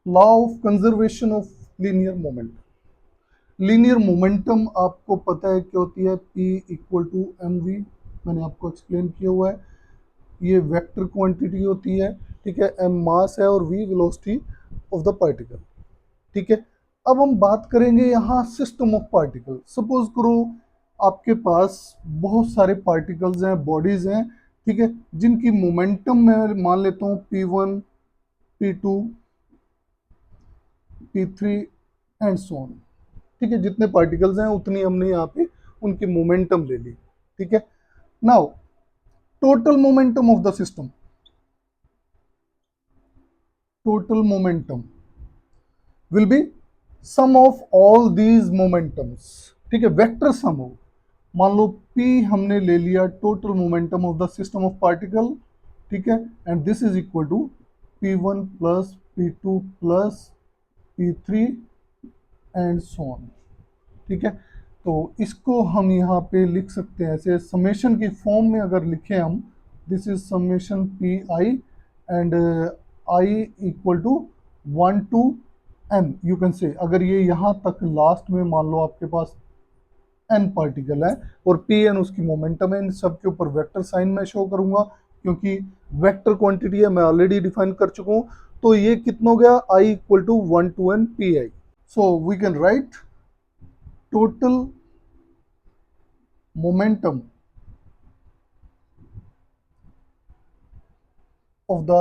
Law of conservation of linear momentum. Linear momentum आपको पता है क्या होती है, P equal to M V, मैंने आपको एक्सप्लेन किया हुआ है। ये वेक्टर क्वांटिटी होती है, ठीक है, m मास है और v velocity of the particle, ठीक है। अब हम बात करेंगे यहाँ सिस्टम ऑफ पार्टिकल। सपोज करो आपके पास बहुत सारे पार्टिकल्स हैं, बॉडीज हैं, ठीक है, जिनकी मोमेंटम मैं मान लेता हूँ P1, P2, P3 and so on, ठीक है। जितने पार्टिकल्स हैं उतनी हमने यहाँ पे उनकी मोमेंटम ले ली, ठीक है। Now total momentum of the system, total momentum will be sum of all these momentums, ठीक है, वेक्टर सम हो। मान लो P हमने ले लिया total momentum of the system of particle, ठीक है, and this is equal to P1 plus P2 plus P3 and so on, ठीक है। तो इसको हम यहाँ पे लिख सकते हैं ऐसे समेशन की फॉर्म में अगर लिखें हम, this is summation P I and I equal to 1 to n, you can say. अगर ये यहाँ तक लास्ट में मान लो आपके पास n पार्टिकल है और पी एन उसकी मोमेंटम है, इन सब के ऊपर वेक्टर साइन मैं शो करूंगा क्योंकि वेक्टर क्वांटिटी है, मैं ऑलरेडी डिफाइन कर चुका हूँ। तो ये कितना हो गया, I equal to 1 to n P I. So we can write total momentum of the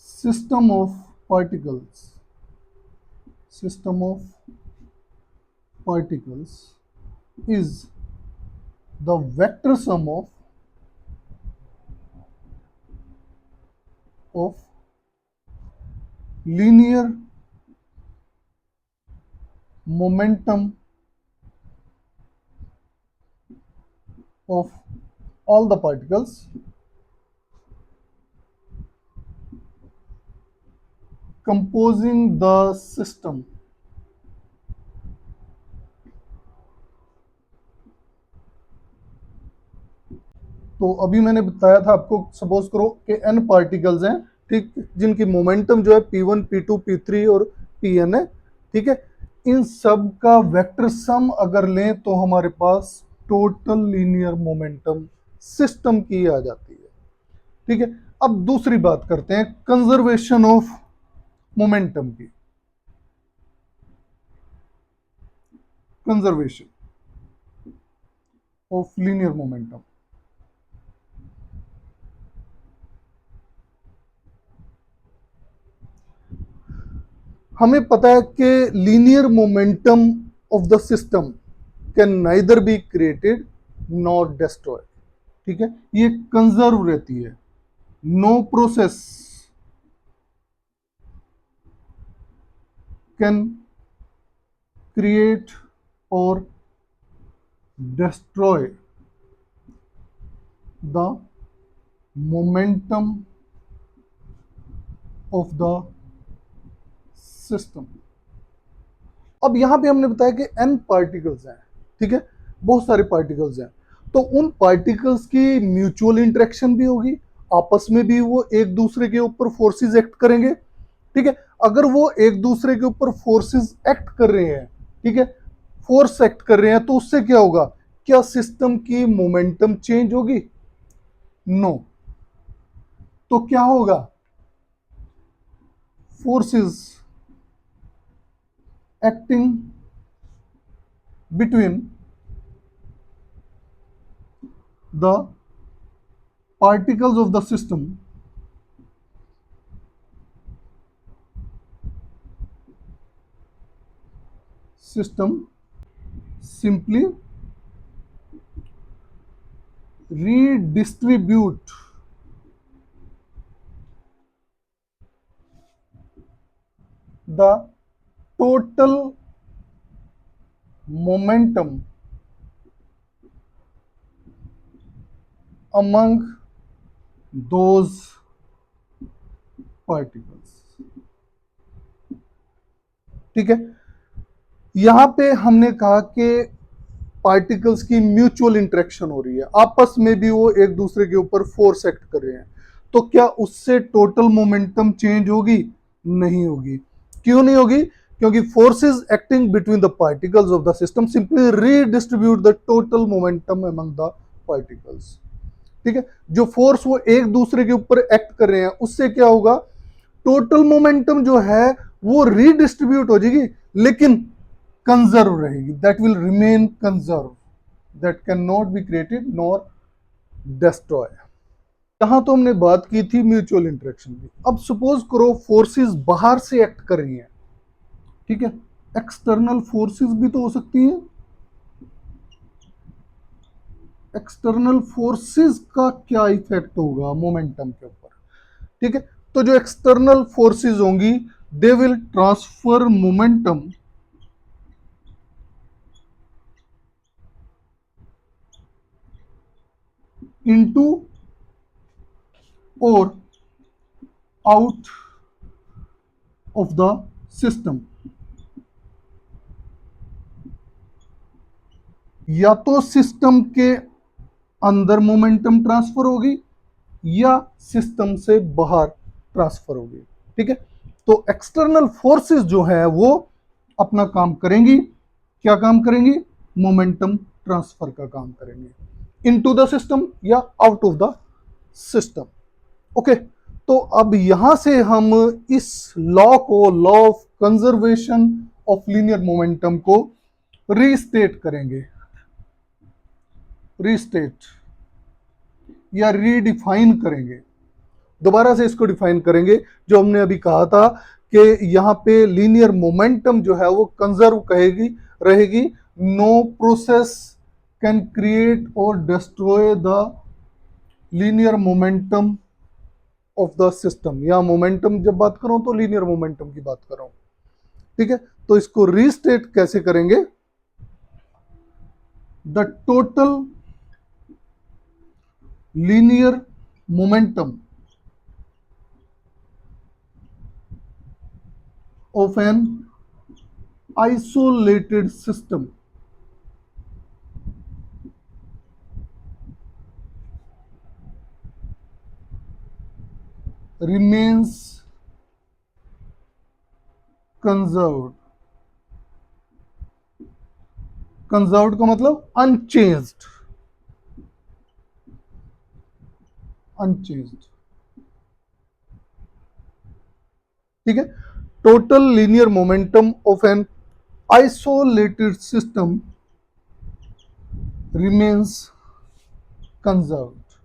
system of particles, system of particles is the vector sum of linear momentum of all the particles composing the system. तो अभी मैंने बताया था आपको, suppose करो कि n particles हैं, ठीक, जिनकी मोमेंटम जो है P1, P2, P3 और Pn है, ठीक है। इन सब का वेक्टर सम अगर लें तो हमारे पास टोटल लीनियर मोमेंटम सिस्टम की आ जाती है, ठीक है। अब दूसरी बात करते हैं कंजर्वेशन ऑफ मोमेंटम की। कंजर्वेशन ऑफ लीनियर मोमेंटम, हमें पता है कि linear momentum of the system can neither be created not destroy, ठीक है, ये कंजर्व रहती है। नो प्रोसेस कैन क्रिएट और destroy the momentum of the system। अब यहां पे हमने बताया कि n पार्टिकल्स हैं, ठीक है, बहुत सारे पार्टिकल्स हैं, तो उन पार्टिकल्स की म्यूचुअल इंटरेक्शन भी होगी, आपस में भी वो एक दूसरे के ऊपर फोर्सेस एक्ट करेंगे, ठीक है। अगर वो एक दूसरे के ऊपर फोर्सेस एक्ट कर रहे हैं, ठीक है, फोर्स एक्ट कर रहे हैं, तो उससे क्या होगा, क्या सिस्टम की मोमेंटम चेंज होगी? नो। तो क्या होगा, forces acting between the particles of the system simply redistribute the total momentum among those particles, ठीक है। यहां पे हमने कहा कि पार्टिकल्स की म्यूचुअल इंटरेक्शन हो रही है, आपस में भी वो एक दूसरे के ऊपर फोर्स एक्ट कर रहे हैं, तो क्या उससे टोटल मोमेंटम चेंज होगी? नहीं होगी। क्यों नहीं होगी? क्योंकि forces acting between the particles of the system simply redistribute the total momentum among the particles. ठीक है, जो फोर्स वो एक दूसरे के ऊपर एक्ट कर रहे हैं उससे क्या होगा? टोटल मोमेंटम जो है वो रीडिस्ट्रीब्यूट हो जाएगी, लेकिन कंजर्व रहेगी, that will remain conserve, that can not be created nor destroy. यहां तो हमने बात की थी म्यूचुअल इंटरेक्शन की। अब सपोज करो फोर्सेस बाहर से एक्ट कर रही हैं, ठीक है, एक्सटर्नल फोर्सेस भी तो हो सकती हैं। एक्सटर्नल फोर्सेस का क्या इफेक्ट होगा मोमेंटम के ऊपर? ठीक है, तो जो एक्सटर्नल फोर्सेस होंगी they will transfer momentum into और आउट ऑफ द सिस्टम। या तो सिस्टम के अंदर मोमेंटम ट्रांसफर होगी या सिस्टम से बाहर ट्रांसफर होगी। ठीक है, तो एक्सटर्नल फोर्सेस जो है वो अपना काम करेंगी। क्या काम करेंगी? मोमेंटम ट्रांसफर का काम करेंगे इनटू द सिस्टम या out of the system. Okay, तो अब यहां से हम इस लॉ को, law of conservation of linear momentum को रीस्टेट करेंगे, रीस्टेट या रीडिफाइन करेंगे। दोबारा से इसको डिफाइन करेंगे। जो हमने अभी कहा था कि यहां पे लीनियर मोमेंटम जो है वो कंजर्व कहेगी रहेगी। नो प्रोसेस कैन क्रिएट और destroy the linear momentum of the system. या मोमेंटम जब बात करूं तो लीनियर मोमेंटम की बात कर रहा हूं। ठीक है, तो इसको रीस्टेट कैसे करेंगे? The total linear momentum of an isolated system remains conserved। Conserved का मतलब अनचेंज्ड, अनचेंज्ड। ठीक है, total linear momentum of an isolated system remains conserved.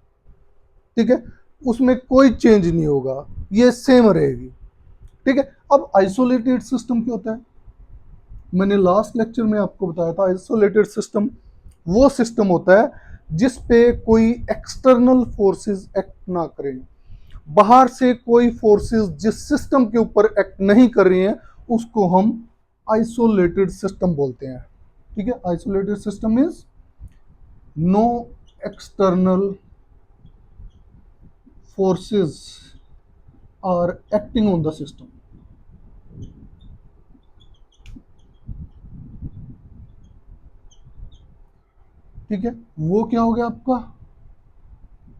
ठीक है, उसमें कोई चेंज नहीं होगा, ये सेम रहेगी। ठीक है, अब आइसोलेटेड सिस्टम क्या होता है? मैंने लास्ट लेक्चर में आपको बताया था आइसोलेटेड सिस्टम वो सिस्टम होता है जिस पे कोई एक्सटर्नल फोर्सेस एक्ट ना करें। बाहर से कोई फोर्सेस जिस सिस्टम के ऊपर एक्ट नहीं कर रही हैं उसको हम आइसोलेटेड सिस्टम बोलते हैं। ठीक है, isolated system means no external forces are acting on the system. ठीक है, वो क्या हो गया आपका?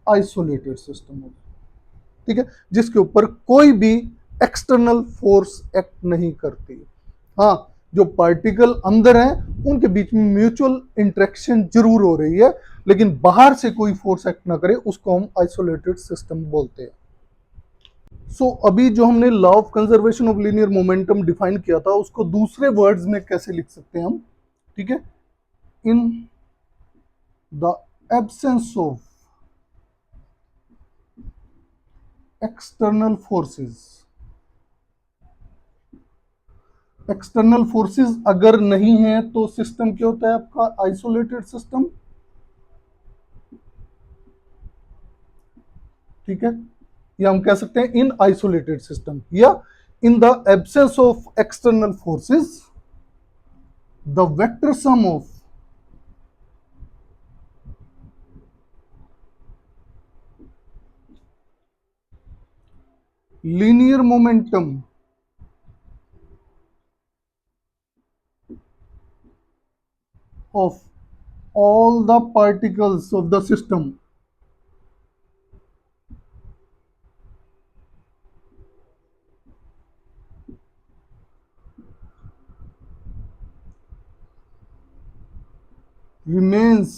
आइसोलेटेड सिस्टम हो गया। ठीक है, जिसके ऊपर कोई भी एक्सटर्नल फोर्स एक्ट नहीं करती। हाँ, जो पार्टिकल अंदर हैं उनके बीच में म्यूचुअल इंटरेक्शन जरूर हो रही है, लेकिन बाहर से कोई फोर्स एक्ट ना करे उसको हम आइसोलेटेड सिस्टम बोलते हैं। सो अभी जो हमने law of conservation of linear momentum define किया था उसको दूसरे वर्ड्स में कैसे लिख सकते हैं हम? ठीक है, in the absence of external forces, external forces अगर नहीं है तो सिस्टम क्या होता है आपका? Isolated system. ठीक है, या हम कह सकते हैं इन आइसोलेटेड सिस्टम या in the absence of external forces the vector sum of linear momentum of all the particles of the system remains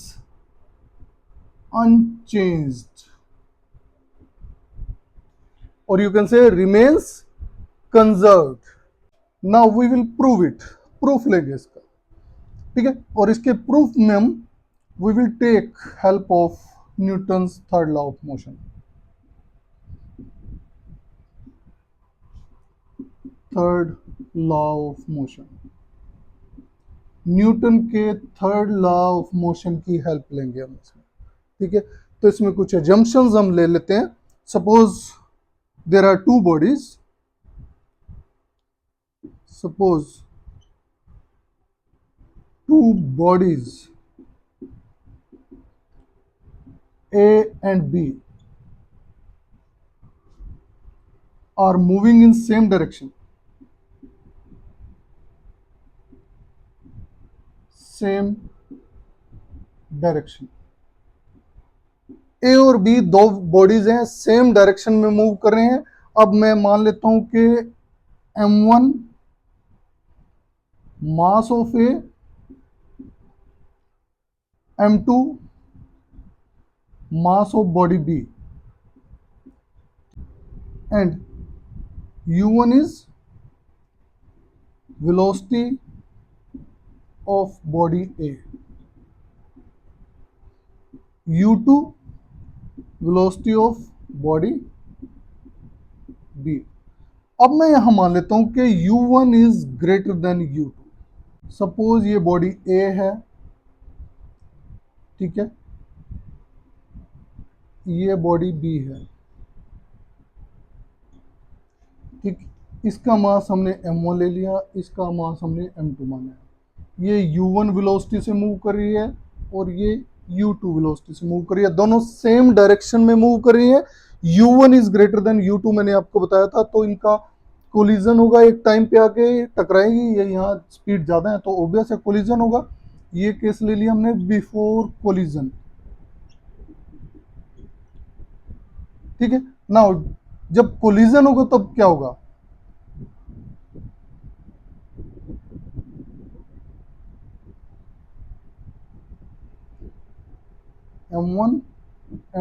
unchanged, or you can say remains conserved. Now we will prove it. Proof लेंगे इसका, ठीक है, और इसके proof में हम we will take help of Newton's third law of motion. Third law of motion, Newton के third law of motion की हेल्प लेंगे हम इसमें, ठीक है। तो इसमें कुछ एजम्पशंस हम ले लेते हैं। Suppose there are two bodies, suppose two bodies A and B are moving in same direction, same direction. A और बी दो बॉडीज हैं, सेम डायरेक्शन में मूव कर रहे हैं। अब मैं मान लेता हूं कि m1 mass of A, m2 mass of body B, and u1 is velocity of body A, u2 velocity of body B। अब मैं यहां मान लेता हूं कि u1 is greater than u2। Suppose ये बॉडी A है, ठीक है, ये बॉडी B है, ठीक। इसका मास हमने m1 ले लिया, इसका मास हमने m2 माना। ये u1 वेलोसिटी से मूव कर रही है और ये u2 वेलोसिटी से मूव कर रही है, दोनों सेम डायरेक्शन में मूव कर रही है। u1 is greater than u2 मैंने आपको बताया था, तो इनका कोलिजन होगा, एक टाइम पे आके टकराएंगी। ये यहाँ स्पीड ज़्यादा है तो ऑब्वियस है कोलिजन होगा। ये केस ले लिया हमने बिफोर कोलिजन, ठीक है। नाउ जब कोलिजन होगा तब क्या होगा, m1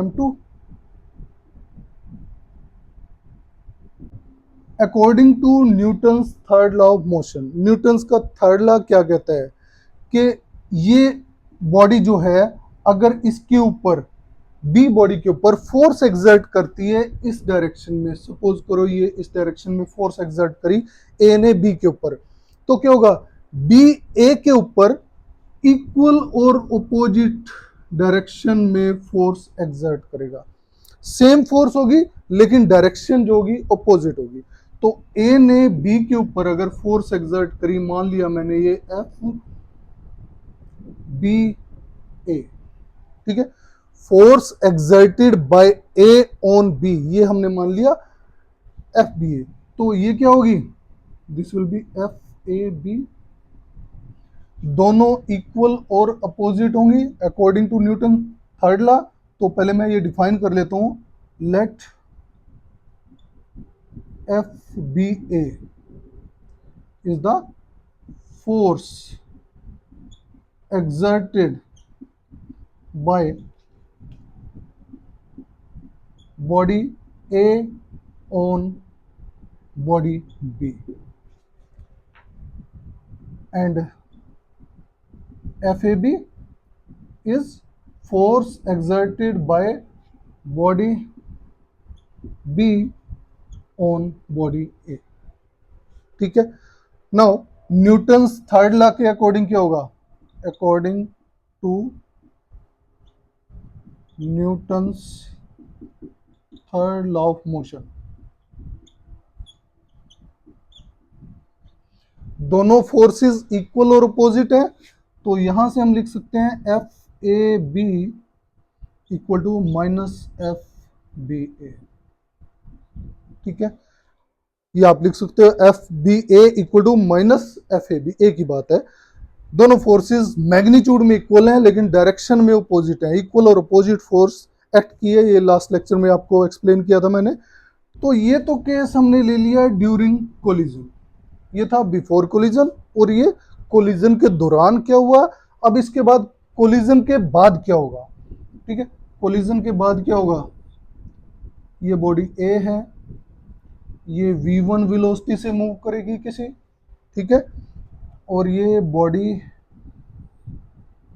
m2 according to Newton's third law of motion. Newton's का थर्ड लॉ क्या कहता है कि ये बॉडी जो है अगर इसके ऊपर बी बॉडी के ऊपर फोर्स एक्सर्ट करती है इस डायरेक्शन में, सपोज करो ये इस डायरेक्शन में फोर्स एक्सर्ट करी ए ने बी के ऊपर, तो क्या होगा, बी ए के ऊपर इक्वल और ओपोजिट डायरेक्शन में फोर्स एक्सर्ट करेगा। सेम फोर्स होगी लेकिन डायरेक्शन जो होगी ओपोजिट होगी। तो ए ने बी के ऊपर अगर फोर्स एक्सर्ट करी, मान लिया मैंने ये एफ बी ए, ठीक है, force exerted by A on B, ये हमने मान लिया एफ बी ए। तो ये क्या होगी, this will be F A B, दोनों इक्वल और अपोजिट होंगी according to Newton third law. तो पहले मैं ये डिफाइन कर लेता हूं, let F B A is the force exerted by body A on body B, and FAB is force exerted by body B on body A, ठीक है। Now Newton's third law के अकॉर्डिंग क्या होगा, according to Newton's third law of motion, दोनों forces equal और opposite है, तो यहां से हम लिख सकते हैं F A B equal to minus F B A, ठीक है। ये आप लिख सकते हो F B A equal to minus F A B, A की बात है। दोनों फोर्सेस मैग्नीट्यूड में इक्वल हैं लेकिन डायरेक्शन में अपोजिट है, इक्वल और अपोजिट फोर्स एक्ट की है, ये लास्ट लेक्चर में आपको एक्सप्लेन किया था मैंने। तो ये तो केस हमने ले लिया ड्यूरिंग कोलिजन, ये था बिफोर कोलिजन, और ये कोलिजन के दौरान क्या हुआ। अब इसके बाद कोलिजन के बाद क्या होगा, ठीक है। कोलिजन के बाद क्या होगा, ये बॉडी ए है, ये v1 वेलोसिटी से मूव करेगी किसी, ठीक है, और ये बॉडी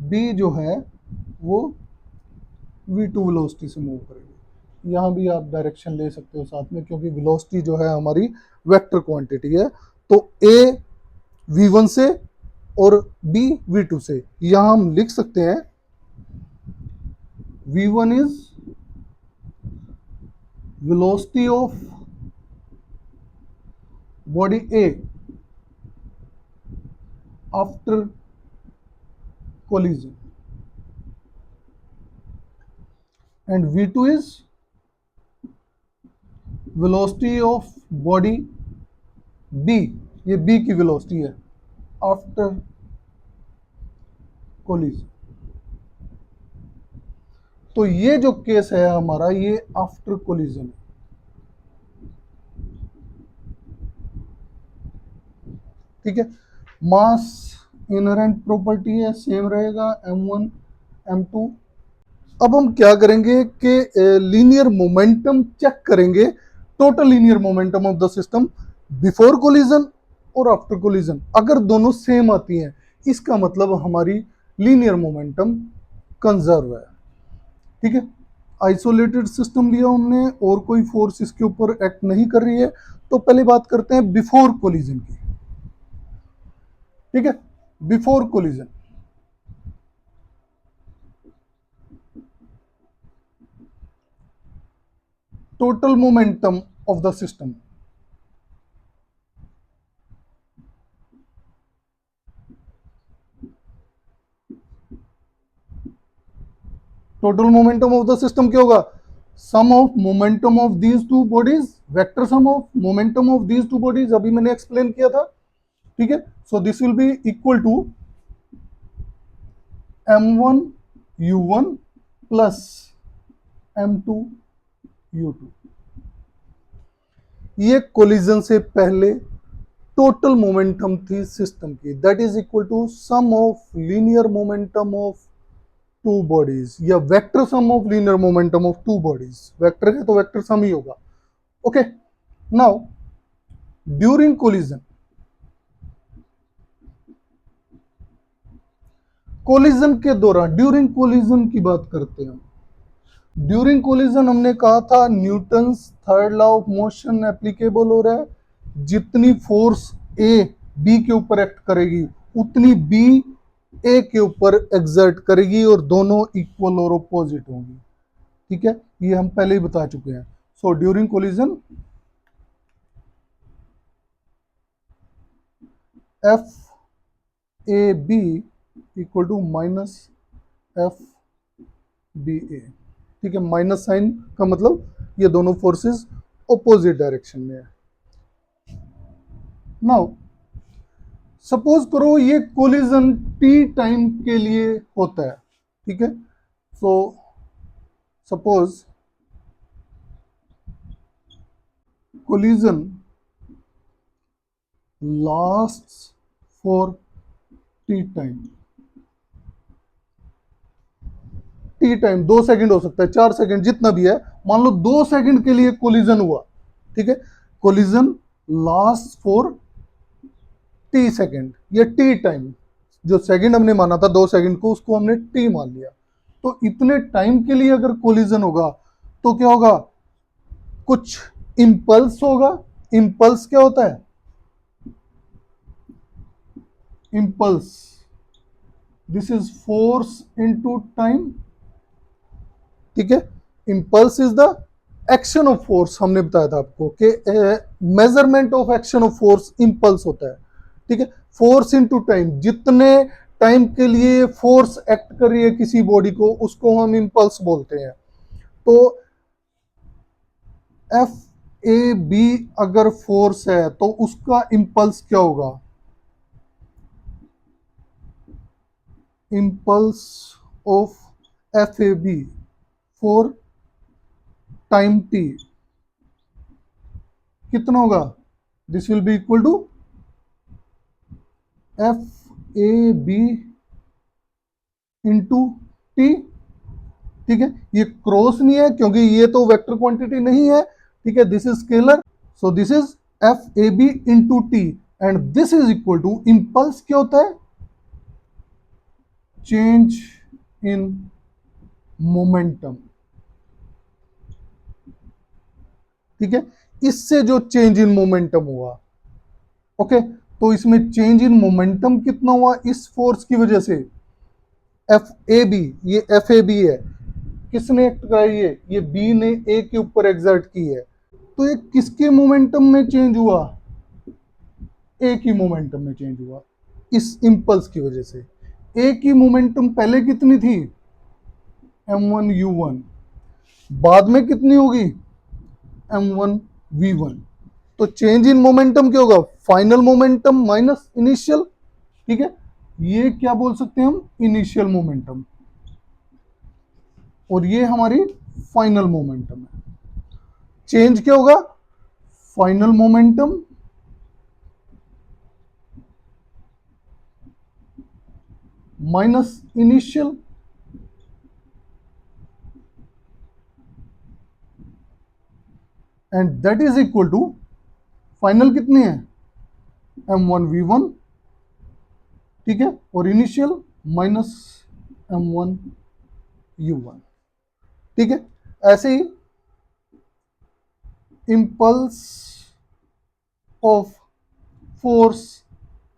बी जो है वो v2 वेलोसिटी से मूव करेगी। यहाँ भी आप डायरेक्शन ले सकते हो साथ में, क्योंकि वेलोसिटी जो है हमारी वेक्टर क्वांटिटी है। तो a v1 से और b v2 से, यहाँ हम लिख सकते हैं v1 is velocity of body a after collision and v2 is velocity of body b, ये b की वेलोसिटी है आफ्टर collision। तो ये जो केस है हमारा, ये आफ्टर collision है, ठीक है। मास इनहेरेंट प्रॉपर्टी है, सेम रहेगा m1 m2। अब हम क्या करेंगे कि लीनियर मोमेंटम चेक करेंगे, total linear momentum of the system before collision और आफ्टर कोलिजन। अगर दोनों सेम आती हैं, इसका मतलब हमारी लीनियर मोमेंटम कंजर्व है, ठीक है। आइसोलेटेड सिस्टम लिया हमने और कोई फोर्स इसके ऊपर एक्ट नहीं कर रही है। तो पहले बात करते हैं बिफोर कोलिजन की, ठीक है। Before collision, total momentum of the system, total momentum of the system क्या होगा, sum of momentum of these two bodies, vector sum of momentum of these two bodies, अभी मैंने एक्सप्लेन किया था, ठीक है। So this will be equal to m1 u1 plus m2 u2। ये collision से पहले टोटल मोमेंटम थी सिस्टम की, that is equal to sum of linear momentum of two bodies, या vector sum of linear momentum of to bodies. Vector है तो vector sum ही होगा, okay. Now during collision, collision के दौरान, ड्यूरिंग कोलिजन की बात करते हैं। ड्यूरिंग कोलिजन हमने कहा था Newton's third law of motion applicable हो रहा है। जितनी फोर्स ए बी के ऊपर एक्ट करेगी, उतनी बी ए के ऊपर एग्जर्ट करेगी, और दोनों इक्वल और अपोजिट होंगी, ठीक है। ये हम पहले ही बता चुके हैं। So during collision F A B equal to minus F B A, ठीक है। माइनस साइन का मतलब ये दोनों फोर्सेस ऑपोजिट डायरेक्शन में है। नाउ सपोज करो ये कोलिजन टी टाइम के लिए होता है, ठीक है। So suppose collision lasts for T time, T time 2 second हो सकता है, 4 सेकंड, जितना भी है। मान लो 2 सेकंड के लिए कोलिजन हुआ, ठीक है। Collision last for T second, ये टी टाइम, जो सेकंड हमने माना था 2 सेकंड को, उसको हमने टी मान लिया। तो इतने टाइम के लिए अगर कोलिजन होगा तो क्या होगा, कुछ इंपल्स होगा। इंपल्स क्या होता है, impulse, this is force into time, ठीक है। Impulse is the action of force, हमने बताया था आपको कि measurement of action of force impulse होता है, ठीक है। फोर्स इनटू टाइम, जितने टाइम के लिए फोर्स एक्ट कर रही है किसी बॉडी को, उसको हम इंपल्स बोलते हैं। तो एफ ए बी अगर फोर्स है तो उसका इंपल्स क्या होगा, impulse of F A B for time T कितना होगा, this will be equal to F A B into T, ठीक है। ये क्रॉस नहीं है क्योंकि ये तो वेक्टर क्वांटिटी नहीं है, ठीक है, this is scalar, so this is F A B into T and this is equal to impulse क्या होता है, चेंज इन मोमेंटम, ठीक है। इससे जो चेंज इन मोमेंटम हुआ, ओके, तो इसमें चेंज इन मोमेंटम कितना हुआ इस फोर्स की वजह से, एफ ए बी, ये एफ ए बी है, किसने एक्ट कराई है, ये बी ने ए के ऊपर एग्जर्ट की है, तो ये किसके मोमेंटम में चेंज हुआ, ए की मोमेंटम में चेंज हुआ इस इंपल्स की वजह से। ए की मोमेंटम पहले कितनी थी, m1 u1, बाद में कितनी होगी, m1 v1, तो चेंज इन मोमेंटम क्या होगा, फाइनल मोमेंटम माइनस इनिशियल, ठीक है, ये क्या बोल सकते हैं हम, इनिशियल मोमेंटम, और ये हमारी फाइनल मोमेंटम है। चेंज क्या होगा, final momentum minus initial, and that is equal to, final कितनी है, m1 v1, ठीक है, और इनिशियल माइनस m1 u1, ठीक है। ऐसे ही impulse of force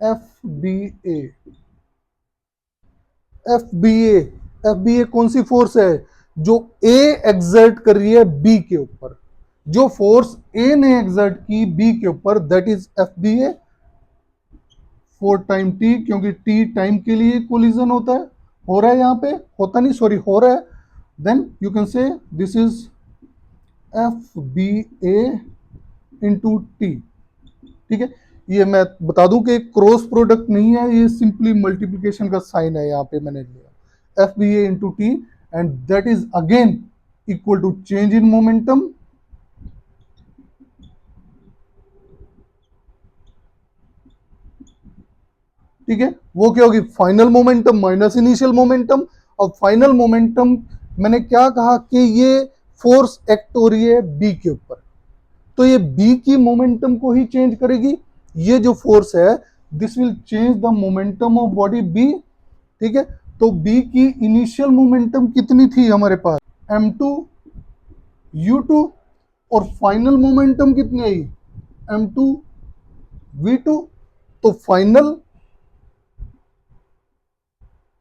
F B A, F B A, F B A कौन सी फोर्स है, जो ए एक्सर्ट कर रही है बी के ऊपर, जो फोर्स ए ने एक्सर्ट की बी के ऊपर, that is F B A for time T, क्योंकि टी टाइम के लिए कोलिजन होता है, हो रहा है यहाँ पे, होता नहीं, सॉरी, हो रहा है, then you can say this is F B A into T, ठीक है। ये मैं बता दूं कि क्रॉस प्रोडक्ट नहीं है, ये सिंपली मल्टीप्लिकेशन का साइन है, यहाँ पे मैंने लिया F B A into T and that is again equal to change in momentum, ठीक है, वो क्या होगी, final momentum minus initial momentum. और फाइनल मोमेंटम मैंने क्या कहा कि ये फोर्स एक्ट हो रही है बी के ऊपर, तो ये बी की मोमेंटम को ही चेंज करेगी, ये जो फोर्स है this will change the momentum of body B, ठीक है। तो बी की इनिशियल मोमेंटम कितनी थी हमारे पास, m2 u2, और फाइनल मोमेंटम कितनी आई, m2 v2, तो final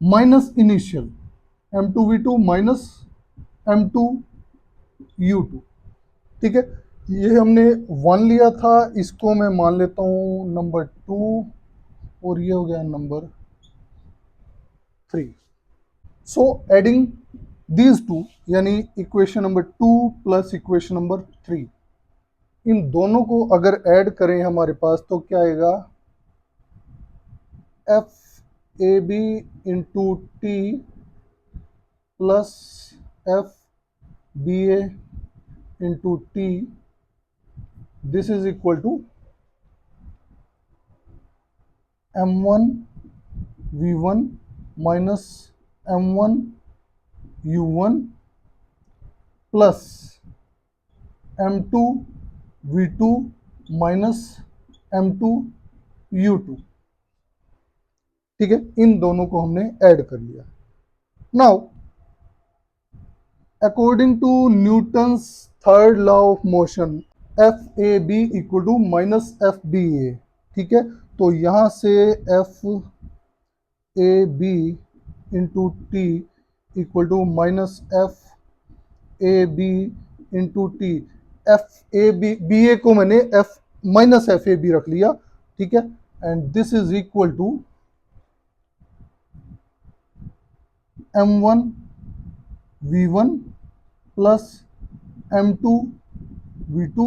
minus initial m2 v2 minus m2 u2, ठीक है। ये हमने 1 लिया था, इसको मैं मान लेता हूं नंबर 2, और ये हो गया number 3। So adding these two, यानी equation number 2 plus equation number 3, इन दोनों को अगर ऐड करें हमारे पास तो क्या आएगा, F A B into T plus F B A into T, this is equal to m1 v1 minus m1 u1 plus m2 v2 minus m2 u2, ठीक है। इन दोनों को हमने ऐड कर लिया। Now according to Newton's third law of motion, F A B equal to minus F B A, ठीक है। तो यहाँ से F A B into T equal to minus F A B into T, F A B, B A को मैंने F minus F A B रख लिया, ठीक है, and this is equal to m1 v1 plus m2 v2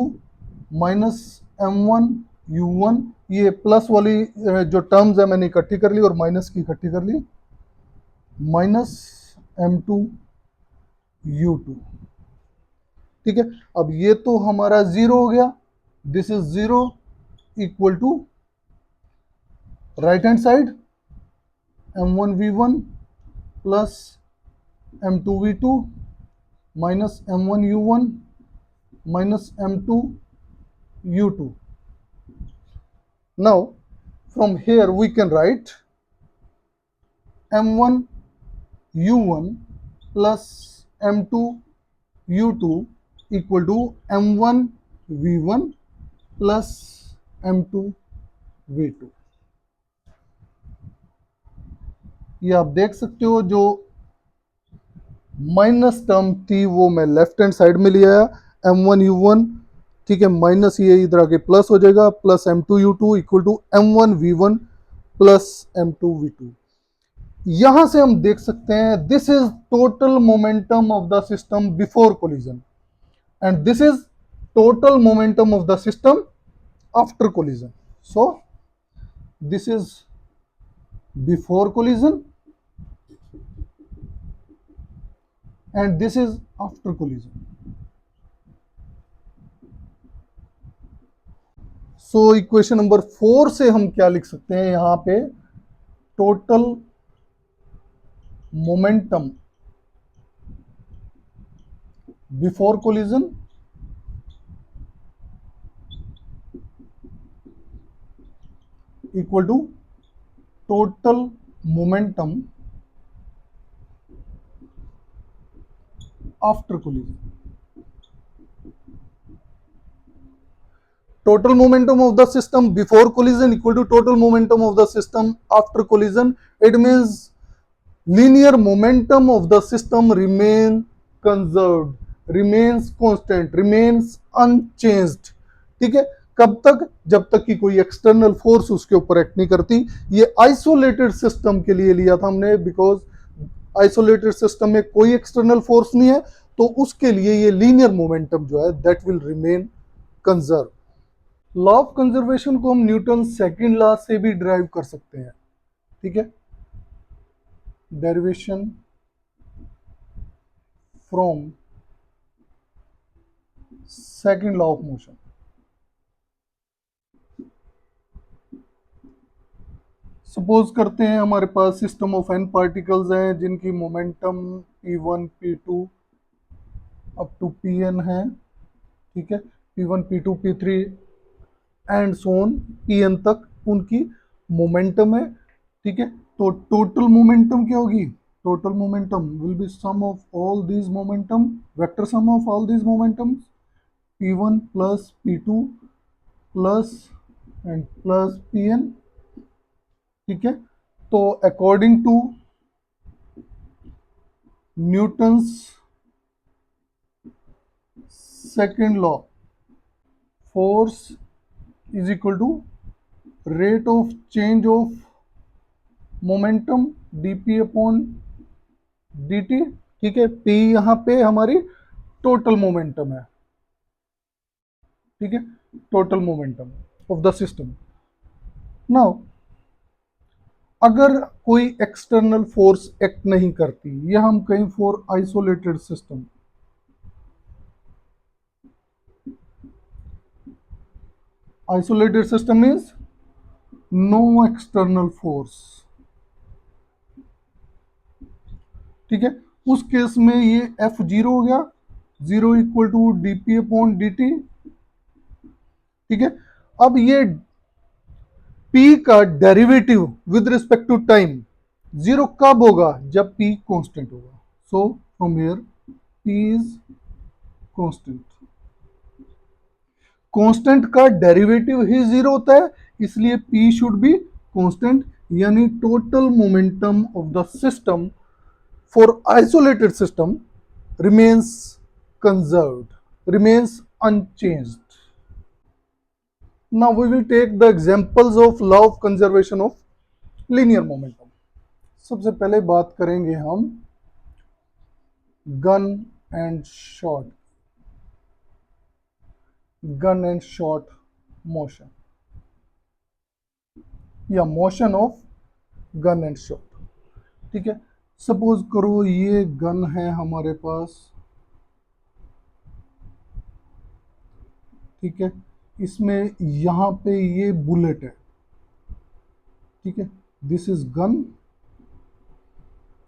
minus m1 u1, ये plus वाली जो terms है मैंने इकट्ठी कर ली और माइनस की इकट्ठी कर ली, माइनस m2 u2, ठीक है। अब ये तो हमारा जीरो हो गया, this is zero, equal to right hand side m1 v1 plus M2V2 minus M1U1 minus M2U2. Now from here we can write M1U1 plus M2U2 equal to M1V1 plus M2V2. ये आप देख सकते हो, जो minus term थी वो मैं left hand side में ले आया, M1U1, ठीक है, माइनस ये इधर आके प्लस हो जाएगा, plus M2U2 equal to M1V1 plus M2V2। यहां से हम देख सकते हैं this is total momentum of the system before collision and this is total momentum of the system after collision. So this is before collision and this is after collision. So equation number 4 से हम क्या लिख सकते हैं, यहां पे total momentum before collision equal to total momentum after collision. Total momentum of the system before collision equal to total momentum of the system after collision. It means linear momentum of the system remain conserved, remains constant, remains unchanged. ठीक है, कब तक? जब तक कि कोई external force उसके ऊपर एक्ट नहीं करती। ये आइसोलेटेड सिस्टम के लिए लिया था हमने, बिकॉज आइसोलेटेड सिस्टम में कोई एक्सटर्नल फोर्स नहीं है, तो उसके लिए ये लीनियर मोमेंटम जो है that will remain conserve. Law of conservation को हम न्यूटन सेकंड लॉ से भी ड्राइव कर सकते हैं, ठीक है, derivation from second law of motion. Suppose करते हैं हमारे पास सिस्टम ऑफ एन पार्टिकल्स हैं जिनकी momentum P1 P2 up to Pn है, ठीक है, P1 P2 P3 and Son Pn तक उनकी मोमेंटम है, ठीक है। तो टोटल मोमेंटम क्या होगी? Total momentum will be sum of all these momentum, vector sum of all these momentum, P1 plus P2 plus and plus Pn, ठीक है। तो according to Newton's second law, force is equal to rate of change of momentum dp upon dt, ठीक है। p यहां पे हमारी total momentum है, ठीक है, total momentum of the system. Now अगर कोई एक्सटर्नल फोर्स एक्ट नहीं करती, यह हम कहीं for isolated system, isolated system means no external force, ठीक है। उस केस में ये F0 हो गया, 0 equal to dp upon dt, ठीक है। अब ये p का derivative with respect to time 0 कब होगा? जब p कांस्टेंट होगा। So from here p is constant, constant का डेरिवेटिव ही 0 होता है, इसलिए p शुड बी कांस्टेंट, यानी total momentum of the system for isolated system remains conserved, remains unchanged. Now we will take the examples of law of conservation of linear momentum. सबसे पहले बात करेंगे हम गन एंड शॉट मोशन या motion of gun and shot, ठीक है। Suppose करो ये गन है हमारे पास, ठीक है, इसमें यहां पे ये बुलेट है, ठीक है, this is gun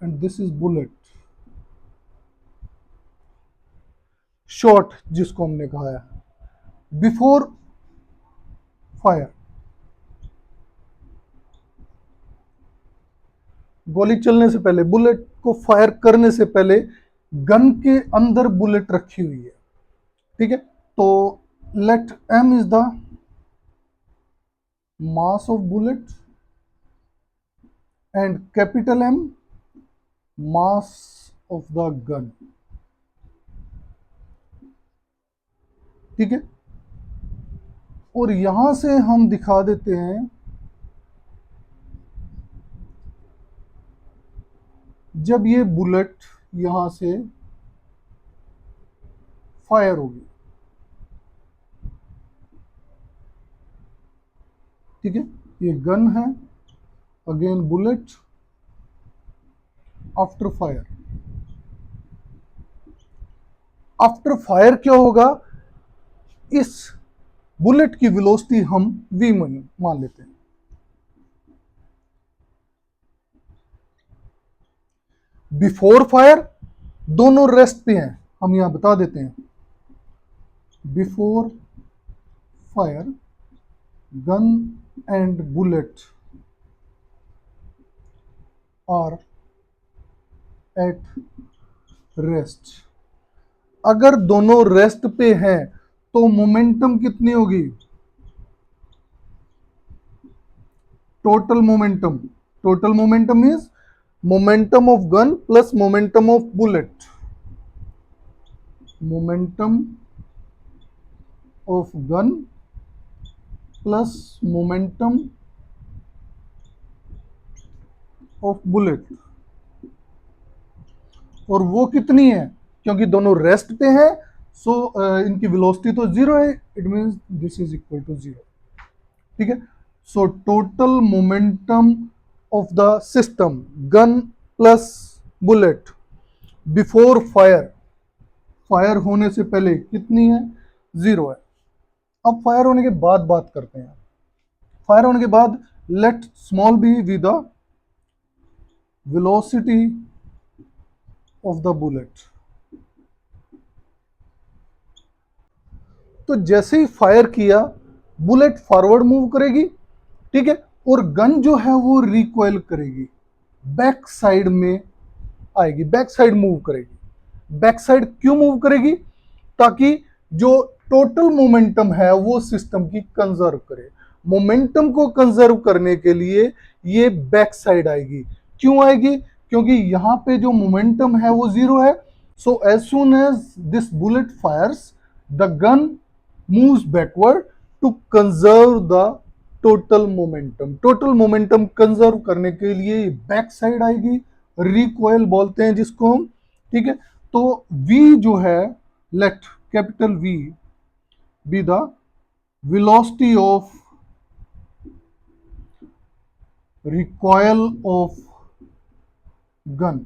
and this is bullet. Shot जिसको हमने कहा है, बिफोर फायर, गोली चलने से पहले, बुलेट को फायर करने से पहले गन के अंदर बुलेट रखी हुई है, ठीक है। तो let m is the mass of bullet and capital M mass of the gun, ठीक है। और यहां से हम दिखा देते हैं जब ये बुलेट यहां से फायर होगी, ठीक है। ये गन है, again bullet, after fire. After fire क्या होगा, इस बुलेट की वेलोसिटी हम v मान लेते हैं। बिफोर फायर दोनों रेस्ट पे हैं, हम यहां बता देते हैं। Before fire gun and bullet are at rest. अगर दोनों रेस्ट पे हैं तो मोमेंटम कितनी होगी, total momentum. Total momentum is momentum of gun plus momentum of bullet. Momentum of gun plus momentum of bullet. और वो कितनी है, क्योंकि दोनों रेस्ट पे है, सो इनकी वेलोसिटी तो जीरो है, it means this is equal to zero, ठीक है। So total momentum of the system gun plus bullet before fire, fire होने से पहले कितनी है, जीरो है। अब फायर होने के बाद बात करते हैं। फायर होने के बाद let small B be the velocity of the bullet. तो जैसे ही फायर किया बुलेट फॉरवर्ड मूव करेगी, ठीक है, और गन जो है वो रिकॉइल करेगी, बैक साइड में आएगी, बैक साइड मूव करेगी। बैक साइड क्यों मूव करेगी, ताकि जो टोटल मोमेंटम है वो सिस्टम की कंजर्व करे। मोमेंटम को कंजर्व करने के लिए ये बैक साइड आएगी। क्यों आएगी, क्योंकि यहां पे जो मोमेंटम है वो जीरो है। So as soon as this bullet fires the gun moves backward to conserve the total momentum. Total momentum conserve करने के लिए बैक साइड आएगी, रिकॉइल बोलते हैं जिसको हम, ठीक है। तो v जो है, let capital V B the velocity of recoil of gun.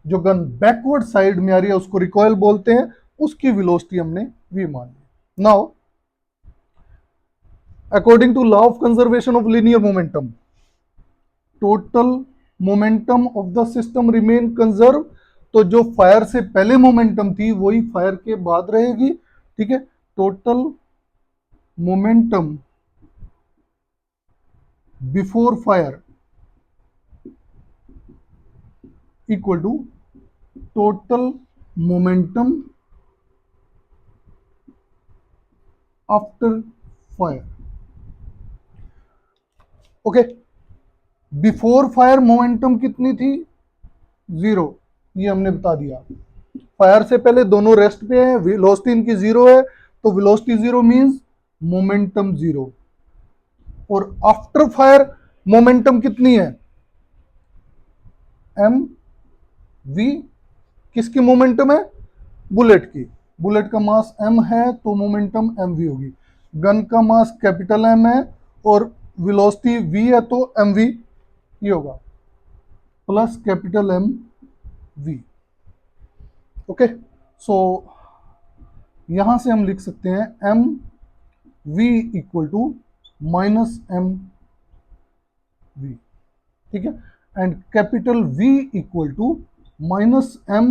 जो गन बैकवर्ड साइड में आ रही है उसको रिकॉइल बोलते हैं, उसकी वेलोसिटी हमने v मान ली। Now according to law of conservation of linear momentum, total momentum of the system remain conserve. तो जो फायर से पहले मोमेंटम थी वही फायर के बाद रहेगी, ठीक है। Total momentum before fire equal to total momentum after fire. Okay, before fire momentum कितनी थी, जीरो, ये हमने बता दिया। फायर से पहले दोनों रेस्ट पे है, वेलोसिटी इनकी जीरो है, तो velocity zero means momentum zero. और आफ्टर फायर मोमेंटम कितनी है, एम वी। किसकी मोमेंटम है, बुलेट की। बुलेट का मास m है तो मोमेंटम एम वी होगी। गन का मास कैपिटल M है और वेलोसिटी v है तो एम वी ये होगा, plus capital M v। Okay, so यहां से हम लिख सकते हैं M V equal to minus M V, ठीक है। And capital V equal to minus M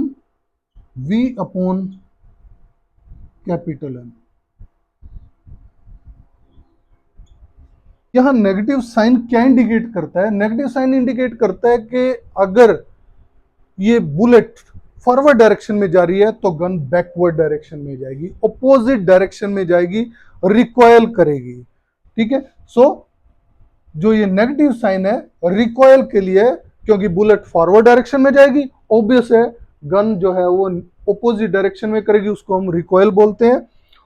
V upon capital M। यहां नेगेटिव साइन क्या इंडिकेट करता है? नेगेटिव साइन इंडिकेट करता है कि अगर ये बुलेट फॉरवर्ड डायरेक्शन में जा रही है तो गन बैकवर्ड डायरेक्शन में जाएगी, ऑपोजिट डायरेक्शन में जाएगी, रिकॉयल करेगी। ठीक है, सो जो ये नेगेटिव साइन है रिकॉयल के लिए, क्योंकि बुलेट फॉरवर्ड डायरेक्शन में जाएगी, ऑब्वियस है गन जो है वो ऑपोजिट डायरेक्शन में करेगी, उसको हम रिकॉयल बोलते हैं।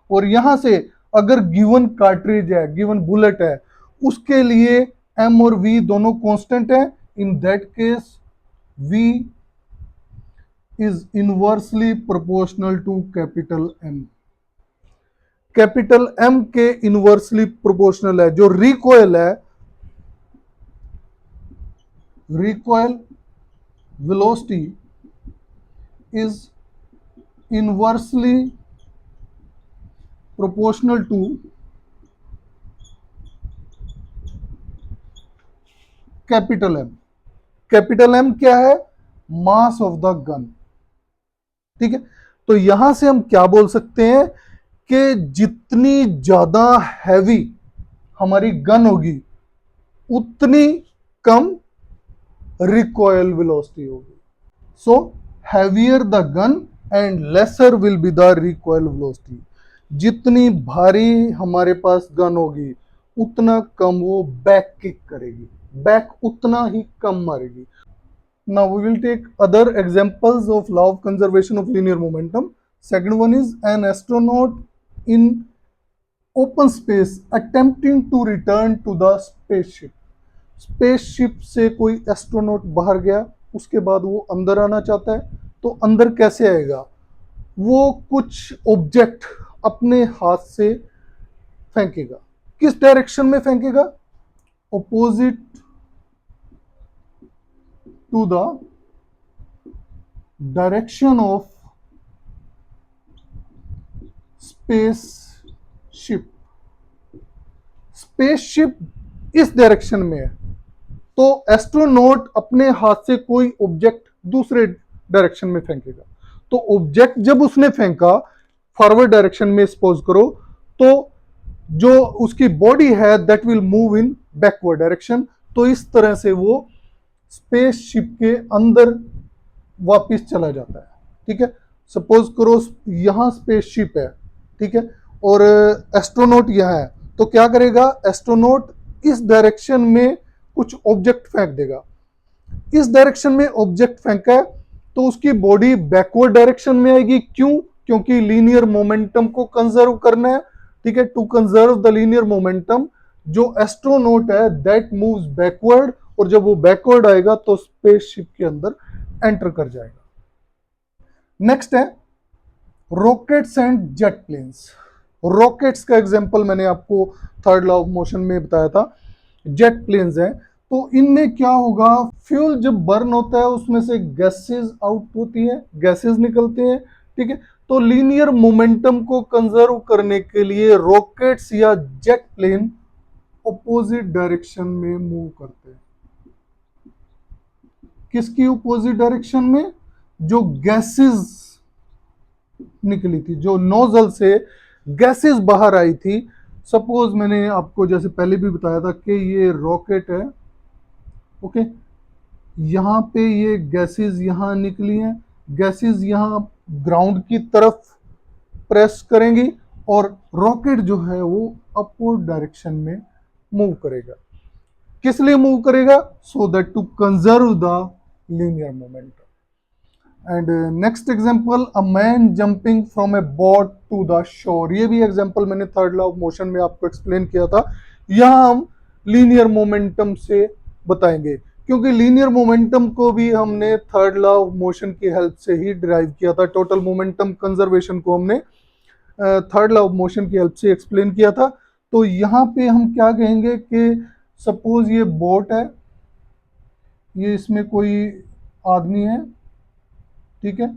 और यहां से अगर गिवन कार्ट्रिज है, गिवन बुलेट है, उसके लिए एम और वी दोनों कांस्टेंट है, in that case V is inversely proportional to capital M. Capital M के इनवर्सली प्रोपोर्शनल है। जो रिकॉयल है, recoil velocity is inversely proportional to capital M. Capital M क्या है? Mass of the gun. ठीक है, तो यहां से हम क्या बोल सकते हैं कि जितनी ज्यादा हैवी हमारी गन होगी उतनी कम रिकॉयल वेलोसिटी होगी। So heavier the gun and lesser will be the recoil velocity. जितनी भारी हमारे पास गन होगी उतना कम वो बैक किक करेगी, बैक उतना ही कम मारेगी। Now we will take other examples of law of conservation of linear momentum. Second one is an astronaut in open space attempting to return to the spaceship. Spaceship से कोई astronaut बाहर गया, उसके बाद वो अंदर आना चाहता है, तो अंदर कैसे आएगा? वो कुछ ऑब्जेक्ट अपने हाथ से फेंकेगा। किस डायरेक्शन में फेंकेगा? Opposite to the direction of spaceship. Spaceship इस डायरेक्शन में है, तो एस्ट्रोनॉट अपने हाथ से कोई ऑब्जेक्ट दूसरे डायरेक्शन में फेंकेगा। तो ऑब्जेक्ट जब उसने फेंका फॉरवर्ड डायरेक्शन में, सपोज करो, तो जो उसकी बॉडी है that will move in backward direction. तो इस तरह से वो स्पेसशिप के अंदर वापस चला जाता है। ठीक है, सपोज करो यहां स्पेसशिप है, ठीक है, और एस्ट्रोनॉट यहां है, तो क्या करेगा? एस्ट्रोनॉट इस डायरेक्शन में कुछ ऑब्जेक्ट फेंक देगा। इस डायरेक्शन में ऑब्जेक्ट फेंका है तो उसकी बॉडी बैकवर्ड डायरेक्शन में आएगी। क्यों? क्योंकि लीनियर मोमेंटम को कंजर्व करना है। ठीक है, to conserve the linear momentum, जो एस्ट्रोनॉट है दैट मूव्स बैकवर्ड, और जब वो बैकवर्ड आएगा तो स्पेसशिप के अंदर एंटर कर जाएगा। नेक्स्ट है rockets and jet planes. Rockets का एग्जांपल मैंने आपको थर्ड लॉ ऑफ मोशन में बताया था। जेट प्लेन्स हैं, तो इनमें क्या होगा? फ्यूल जब बर्न होता है उसमें से गैसेस आउट होती है, गैसेस निकलते हैं। ठीक है, तो लीनियर मोमेंटम को कंजर्व करने के लिए रॉकेट्स या जेट प्लेन ऑपोजिट डायरेक्शन में मूव करते हैं। किसकी ऑपोजिट डायरेक्शन में? जो गैसेस निकली थी, जो नोजल से गैसेस बाहर आई थी। सपोज मैंने आपको जैसे पहले भी बताया था कि ये रॉकेट है, ओके, यहां पे ये गैसेस यहां निकली हैं, गैसेस यहां ग्राउंड की तरफ प्रेस करेंगी और रॉकेट जो है वो अपवर्ड डायरेक्शन में मूव करेगा। किस लिए मूव करेगा? So that to conserve the linear momentum. And next example, a man jumping from a boat to the shore. ये भी एग्जांपल मैंने थर्ड लॉ ऑफ मोशन में आपको एक्सप्लेन किया था। यहां हम लीनियर मोमेंटम से बताएंगे, क्योंकि लीनियर मोमेंटम को भी हमने थर्ड लॉ ऑफ मोशन की हेल्प से ही डिराइव किया था। टोटल मोमेंटम कंजर्वेशन को हमने थर्ड लॉ ऑफ मोशन की हेल्प से एक्सप्लेन किया था। तो यहाँ पे हम क्या कहेंगे कि सपोज ये बोट है, ये इसमें कोई आदमी है, ठीक है,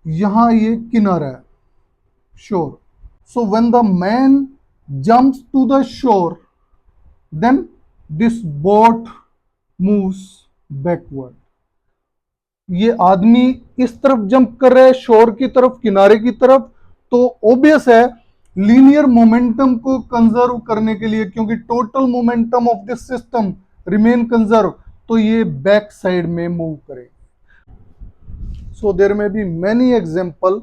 यहां ये किनारा है, shore. So when the man jumps to the shore, then this boat moves backward. ये आदमी इस तरफ जंप कर रहा है, शोर की तरफ, किनारे की तरफ, तो ऑब्वियस है लीनियर मोमेंटम को कंजर्व करने के लिए, क्योंकि total momentum of this system remain conserve, तो ये बैक साइड में मूव करे। So there may be many example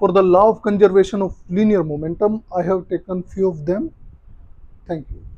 for the law of conservation of linear momentum. I have taken few of them. Thank you.